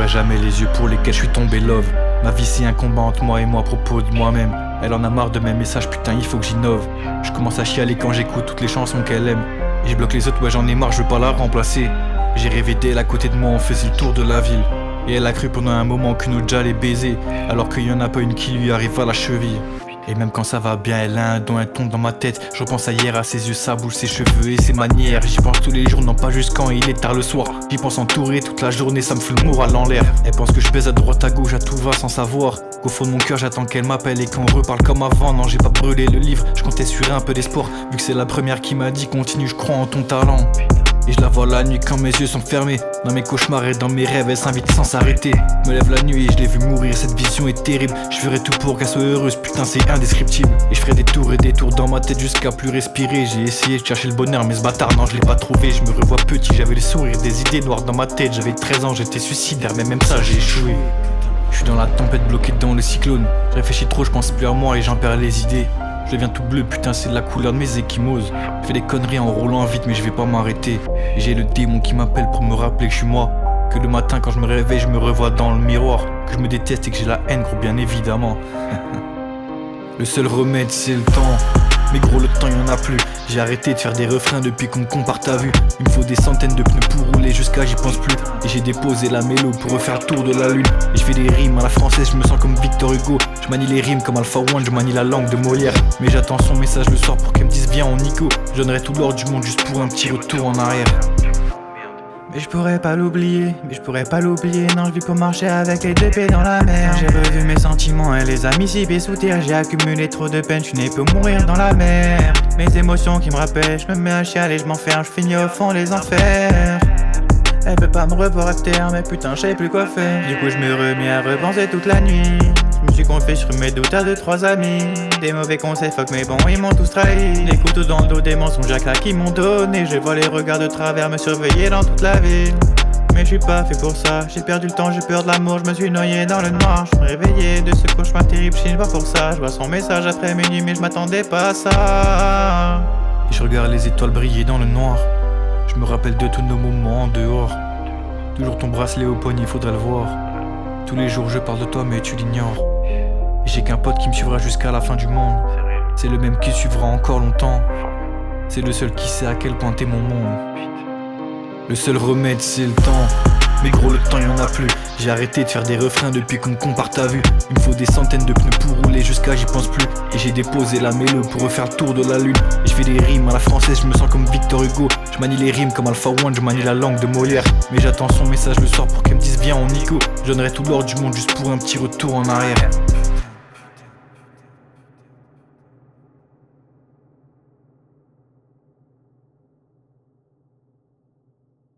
j'ouvrais jamais les yeux pour lesquels je suis tombé love. Ma vie c'est un combat entre moi et moi à propos de moi-même. Elle en a marre de mes messages, putain il faut que j'innove. Je commence à chialer quand j'écoute toutes les chansons qu'elle aime. Et je bloque les autres, ouais j'en ai marre, je veux pas la remplacer. J'ai rêvé d'elle à côté de moi, on faisait le tour de la ville. Et elle a cru pendant un moment qu'une autre j'allais baiser, alors qu'il y en a pas une qui lui arrive à la cheville. Et même quand ça va bien, elle a un don, un ton dans ma tête. Je repense à hier, à ses yeux, sa bouche, ses cheveux et ses manières. J'y pense tous les jours, non pas juste quand il est tard le soir. J'y pense entouré toute la journée, ça me fout le moral en l'air. Elle pense que je baise à droite à gauche, à tout va sans savoir. Qu'au fond de mon cœur j'attends qu'elle m'appelle et qu'on reparle comme avant. Non j'ai pas brûlé le livre, je comptais sur un peu d'espoir. Vu que c'est la première qui m'a dit continue, je crois en ton talent. Et je la vois la nuit quand mes yeux sont fermés. Dans mes cauchemars et dans mes rêves, elle s'invite sans s'arrêter. Je me lève la nuit et je l'ai vue mourir, cette vision est terrible. Je ferai tout pour qu'elle soit heureuse, putain c'est indescriptible. Et je ferai des tours et des tours dans ma tête jusqu'à plus respirer. J'ai essayé de chercher le bonheur mais ce bâtard non je l'ai pas trouvé. Je me revois petit, j'avais le sourire, des idées noires dans ma tête. J'avais 13 ans, j'étais suicidaire mais même ça j'ai échoué. Je suis dans la tempête bloquée dans le cyclone. Je réfléchis trop, je pense plus à moi et j'en perds les idées. Je deviens tout bleu, putain c'est la couleur de mes échymoses. Je fais des conneries en roulant vite mais je vais pas m'arrêter. Et j'ai le démon qui m'appelle pour me rappeler que je suis moi. Que le matin quand je me réveille je me revois dans le miroir. Que je me déteste et que j'ai la haine gros bien évidemment. Le seul remède c'est le temps. Mais gros le temps y'en a plus. J'ai arrêté de faire des refrains depuis qu'on me compare ta vue. Il me faut des centaines de pneus pour rouler jusqu'à j'y pense plus. Et j'ai déposé la mélo pour refaire le tour de la lune. Et je fais des rimes à la française, je me sens comme Victor Hugo. Je manie les rimes comme Alpha One, je manie la langue de Molière. Mais j'attends son message le soir pour qu'elle me dise viens on Nico. Je donnerai tout l'or du monde juste pour un petit retour en arrière. Mais je pourrais pas l'oublier, non je vis pour marcher avec les deux pieds dans la mer. J'ai revu mes sentiments et les amis si pieds sous terre. J'ai accumulé trop de peine, je suis né pour mourir dans la mer. Mes émotions qui me rappellent, je me mets à chialer, je m'enferme, je finis au fond des enfers. Elle peut pas me revoir à terre, mais putain je sais plus quoi faire. Du coup je me remets à repenser toute la nuit. Je me suis confié sur mes doutes à 2-3 amis. Des mauvais conseils fuck mais bon ils m'ont tous trahi. Des couteaux dans le dos, des mensonges à claques qui m'ont donné. Je vois les regards de travers me surveiller dans toute la ville. Mais je suis pas fait pour ça, j'ai perdu le temps, j'ai peur de l'amour. Je me suis noyé dans le noir, je me réveillais de ce cauchemar terrible. Je pas pour ça, je vois son message après minuit mais je m'attendais pas à ça. Et je regarde les étoiles briller dans le noir. Je me rappelle de tous nos moments en dehors. Toujours ton bracelet au poignet, faudrait le voir. Tous les jours je parle de toi mais tu l'ignores. Et j'ai qu'un pote qui me suivra jusqu'à la fin du monde. C'est le même qui suivra encore longtemps. C'est le seul qui sait à quel point t'es mon monde. Le seul remède c'est le temps. Mais gros le temps y'en a plus. J'ai arrêté de faire des refrains depuis qu'on me compare ta vue. Il me faut des centaines de pneus pour rouler jusqu'à j'y pense plus. Et j'ai déposé la mélo pour refaire le tour de la lune. Et je fais des rimes à la française, je me sens comme Victor Hugo. Je manie les rimes comme Alpha One, je manie la langue de Molière. Mais j'attends son message le soir pour qu'elle me dise viens on Nico. Je donnerai tout l'or du monde juste pour un petit retour en arrière.